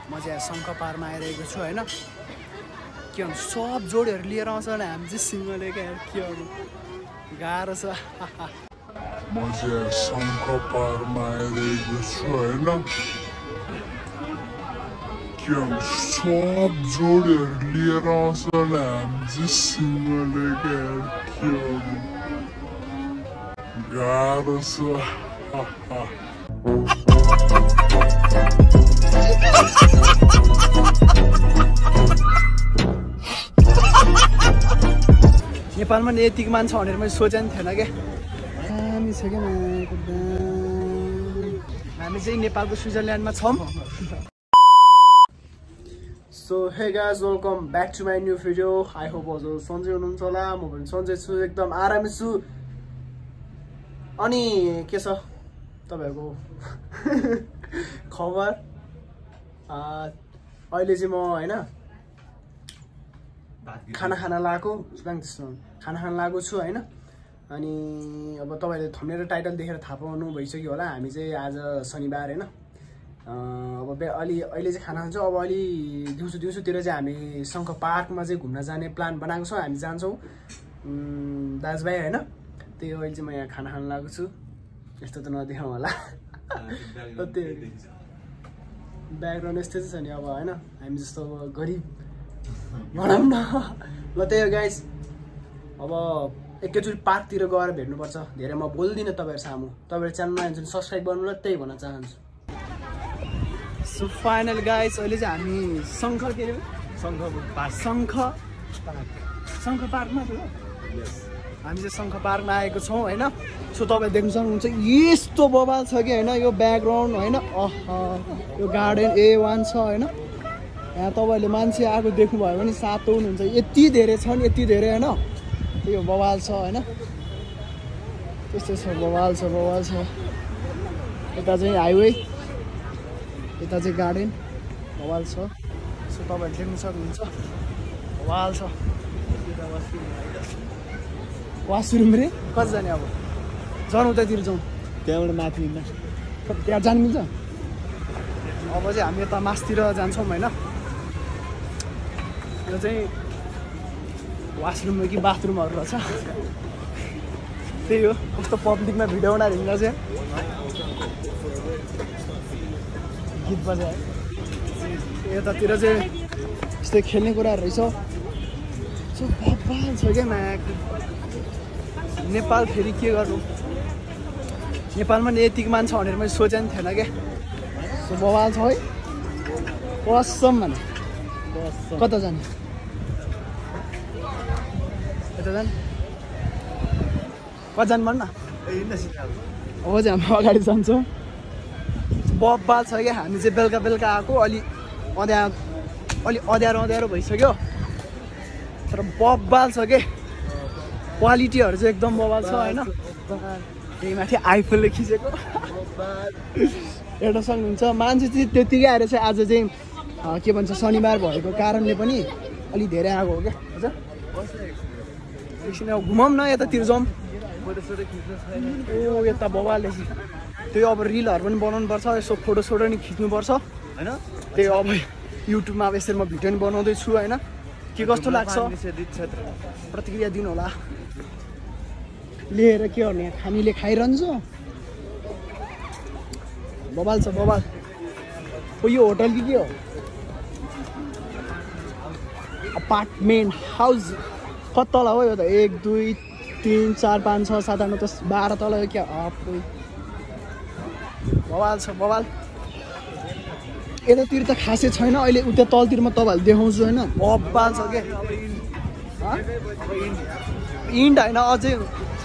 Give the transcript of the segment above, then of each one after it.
म चाहिँ शङ्ख पारमा आइरहेको छु हैन के भन्छ सब जोडीहरू लिएर आउँछ भने हामी चाहिँ सिङ्गलै के गर्नु गाह्रो छ म चाहिँ शङ्ख पारमा आइरहेको छु हैन के भन्छ सब जोडीहरू लिएर आउँछ भने हामी चाहिँ सिङ्गलै के गर्नु गाह्रो छ नेपालमा नि यतिको मान्छे भनेर मैले सोचेको नि थिएन क्या हामी चाहिँ नेपालको स्विजरल्यान्डमा छौँ so hey guys welcome back to my new video I hope हजुर सन्चै हुनुहुन्छ होला म पनि सन्चै छु एकदम आरामै छु अनि के छ तपाईँहरूको खबर अहिले चाहिँ म होइन खाना खान लागेको छु होइन अनि अब तपाईँले थम्बनेल र टाइटल देखेर थाहा पाउनु भइसक्यो होला हामी चाहिँ आज शनिबार होइन अब अहिले चाहिँ खाना खान्छौँ अब अलि दिउँसोतिर चाहिँ हामी शङ्ख पार्कमा चाहिँ घुम्न जाने प्लान बनाएको छौँ हामी जान्छौँ दाजुभाइ होइन त्यही अहिले चाहिँ म यहाँ खाना खान लागेको छु यस्तो त नदेखाउँ होला त्यही ब्याकग्राउन्ड यस्तै छ नि अब होइन हामी जस्तो अब गरिब भनौँ न ल त्यही हो गाइज अब एकैचोटि पार्कतिर गएर भेट्नुपर्छ धेरै म बोल्दिनँ तपाईँहरू सामु तपाईँहरू च्यानलमा हुन्छ भने सब्सक्राइब गर्नु र त्यही भन्न चाहन्छु सो फाइनल गाइज अहिले चाहिँ हामी शङ्ख के अरे शङ्ख पार्कमा छ हामी चाहिँ शङ्ख पार्कमा आएको छौँ होइन सो तपाईँ देख्नु सक्नुहुन्छ यस्तो बवाल छ कि होइन यो ब्याकग्राउन्ड होइन यो गार्डन A1 छ होइन यहाँ तपाईँहरूले मान्छे आएको देख्नुभयो भने सातो हुनुहुन्छ यति धेरै छ नि यति धेरै होइन त्यो बवाल छ होइन त्यस्तो छ बवाल छ यता चाहिँ हाइवे यता चाहिँ गार्डन बवाल छ सो तपाईँहरूले देख्नु सक्नुहुन्छ बवाल छ वासरुम रे कति जाने अब जाउँ उतातिर जाउँ त्यहाँबाट माथि त्यहाँ जानु मिल्छ अब चाहिँ हामी यता मासतिर जान्छौँ होइन यो चाहिँ वासरुम कि बाथरुमहरू रहेछ त्यही हो कस्तो पब्लिकमा भिडियो बनाएर हिँड्दा चाहिँ गीत बजायो यतातिर चाहिँ यस्तै खेल्ने कुराहरू रहेछ सो बवाल छ क्या मायाको नेपाल फेरि के गर्नु नेपालमा नि यतिको मान्छे भनेर मैले सोचेको नि थिएन क्या सो बवाल छ है कसम भने कता जाने यता जाने कता जानु भन्न अब चाहिँ हामी अगाडि जान्छौँ बवाल छ क्या हामी चाहिँ बेलुका आएको अलि अँध्यारो भइसक्यो तर बवाल छ क्या क्वालिटीहरू चाहिँ एकदम बवाल छ होइन त्यही माथि आइफोनले खिचेको एउटा सक्नुहुन्छ मान्छे चाहिँ त्यत्तिकै आएर चाहिँ आज चाहिँ के भन्छ शनिबार भएको कारणले पनि अलि धेरै आएको हो क्या हजुर एकछिन अब घुमाउँ न यतातिर जाउँ ओ यता बवाल त्यही अब रिलहरू पनि बनाउनुपर्छ यसो फोटोसोटो नि खिच्नुपर्छ होइन त्यही अब युट्युबमा अब यसरी म भिडियो पनि बनाउँदैछु होइन के कस्तो लाग्छ प्रतिक्रिया दिनु होला लिएर के गर्ने हामीले खाइरहन्छ बवाल छ बवाल हो यो होटल कि के हो अपार्टमेन्ट हाउस कति तल हो यो त 1 2 3 4 5 6 7 8 9 10 12 तल हो क्या बवाल छ बवाल यतातिर त खासै छैन अहिले उता तलतिर म तपाईँहरूले देखाउँछु होइन बवाल छ क्या इन्ड होइन अझै छ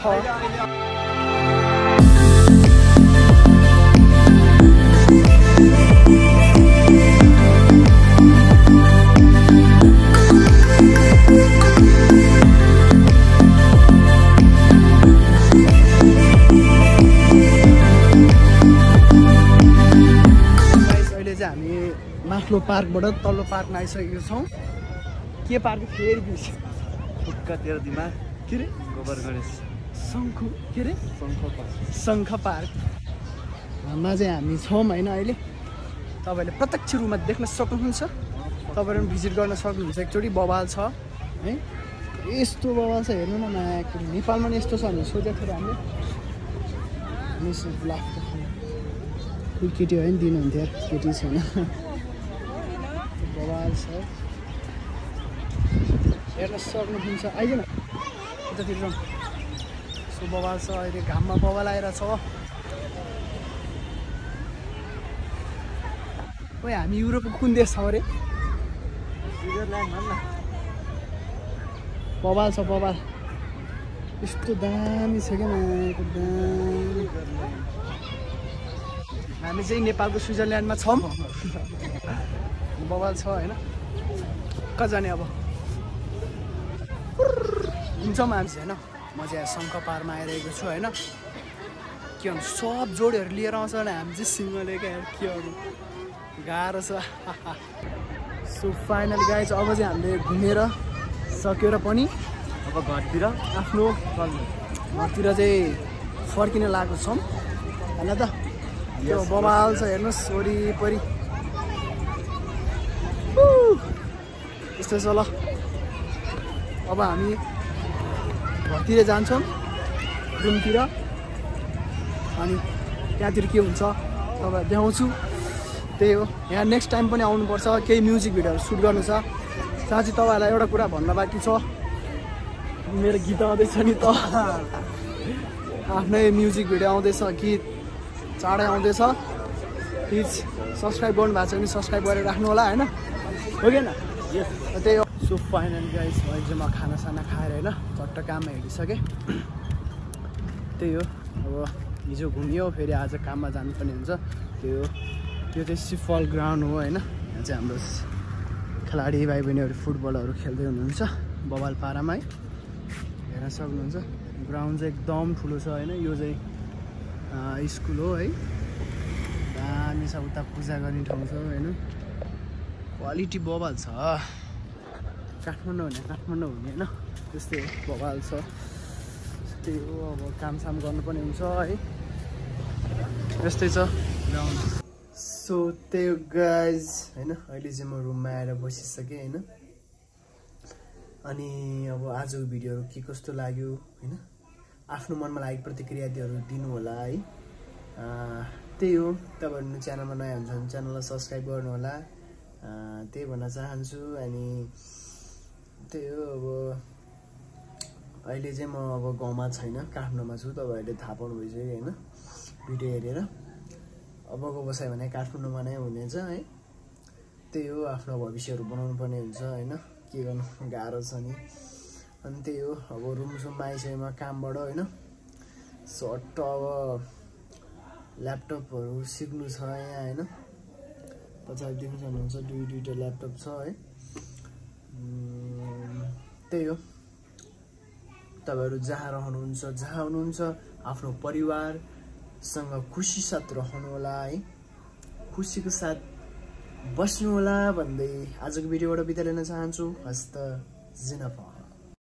हामी माथिल्लो पार्कबाट तल्लो पार्कमा आइसकेको छौँ के पार्क फेरि बिर्सेर दिमाग के अरे गोबर गणेश के अरे शङ्ख पार्कमा चाहिँ हामी छौँ होइन अहिले तपाईँले प्रत्यक्ष रूपमा देख्न सक्नुहुन्छ। तपाईँहरू पनि भिजिट गर्न सक्नुहुन्छ एकचोटि। बवाल छ है, यस्तो बवाल छ हेर्नु न मायाको। नेपालमा नि यस्तो छ भने सोचेको थियो हामीले। कोही केटी भयो नि दिनुहुन्थ्यो, केटी छैन। बवाल छ हेर्न सक्नुहुन्छ। आइज न यतातिर जाउँ। सो बवाल छ अहिले घाममा बवाल आइरहेछ। ओए हामी युरोपको कुन देश छौँ अरे? स्विजरल्यान्ड भन् न। बवाल छ बवाल, यस्तो दामी छ क्या मायाको दामी। हामी चाहिँ नेपालको स्विजरल्यान्डमा छौँ। बवाल छ होइन, कहाँ जाने अब? हिँड्छौँ हामी चाहिँ होइन। म चाहिँ शङ्ख पारमा आइरहेको छु होइन। के भन्नु, सब जोडीहरू लिएर आउँछ भने हामी चाहिँ सिङ्गल क्या के गर्नु, गाह्रो छ। सो फाइनल गाइज अब चाहिँ हामीले घुमेर सकेर पनि अब घरतिर आफ्नो घरतिर चाहिँ फर्किन लागेको छौँ होइन त। यो बवाल छ हेर्नुहोस् वरिपरि यस्तो छ। ल अब हामी घरतिर जान्छौँ, रुमतिर। अनि त्यहाँतिर के हुन्छ तपाईँलाई देखाउँछु। त्यही हो, यहाँ नेक्स्ट टाइम पनि आउनुपर्छ। केही म्युजिक भिडियोहरू सुट गर्नु छ। साँच्चै तपाईँहरूलाई एउटा कुरा भन्न बाँकी छ, मेरो गीत आउँदैछ नि त। आफ्नै म्युजिक भिडियो आउँदैछ, गीत चाँडै आउँदैछ। प्लिज सब्सक्राइब गर्नु भएको छ भने सब्सक्राइब गरेर राख्नु होला होइन, हो कि न? त्यही हो। सो फाइनल गाइस अहिले चाहिँ म खानासाना खाएर होइन चट्ट काममा हिँडिसकेँ। त्यही हो, अब हिजो घुमियो, फेरि आज काममा जानुपर्ने हुन्छ। त्यही हो, यो चाहिँ सिफल ग्राउन्ड हो होइन। यहाँ चाहिँ हाम्रो खेलाडी भाइ बहिनीहरू फुटबलहरू खेल्दै हुनुहुन्छ बवाल पारामा है, हेर्न सक्नुहुन्छ। ग्राउन्ड चाहिँ एकदम ठुलो छ होइन। यो चाहिँ स्कुल हो है, दामी छ। उता पूजा गर्ने ठाउँ छ होइन। क्वालिटी बवाल छ। काठमाडौँ भने काठमाडौँ हुने होइन, त्यस्तै हो, बवाल छ। त्यही हो, अब कामसाम गर्नुपर्ने हुन्छ है, यस्तै छ ग्राउन्ड। सो त्यही हो गाइज होइन। अहिले चाहिँ म रुममा आएर बसिसकेँ होइन। अनि अब आजको भिडियोहरू के कस्तो लाग्यो होइन, आफ्नो मनमा लागेको प्रतिक्रियाहरू दिनु होला है। त्यही हो, तपाईँहरू च्यानलमा नयाँ हुन्छ भने च्यानललाई सब्सक्राइब गर्नु होला, त्यही भन्न चाहन्छु। अनि त्यही हो, अब अहिले चाहिँ म अब गाउँमा छैन, काठमाडौँमा छु। तपाईँहरूले थाहा पाउनु भइसक्यो होइन भिडियो हेरेर। अबको बसाइ भने काठमाडौँमा नै हुनेछ है। त्यही हो, आफ्नो भविष्यहरू बनाउनु पर्ने हुन्छ होइन, के गर्नु, गाह्रो छ नि। अनि त्यही हो, अब रुमसुममा आइसकेमा कामबाट होइन। सर्ट अब ल्यापटपहरू सिक्नु छ यहाँ होइन। पछाडि देख्नु सक्नुहुन्छ दुईवटा ल्यापटप छ है। त्यही हो, तपाईँहरू जहाँ रहनुहुन्छ, जहाँ हुनुहुन्छ आफ्नो परिवारसँग खुसी साथ रहनु होला है, खुसीको साथ बस्नु होला भन्दै आजको भिडियोबाट बिदा लिन चाहन्छु। हस्त जिनफा।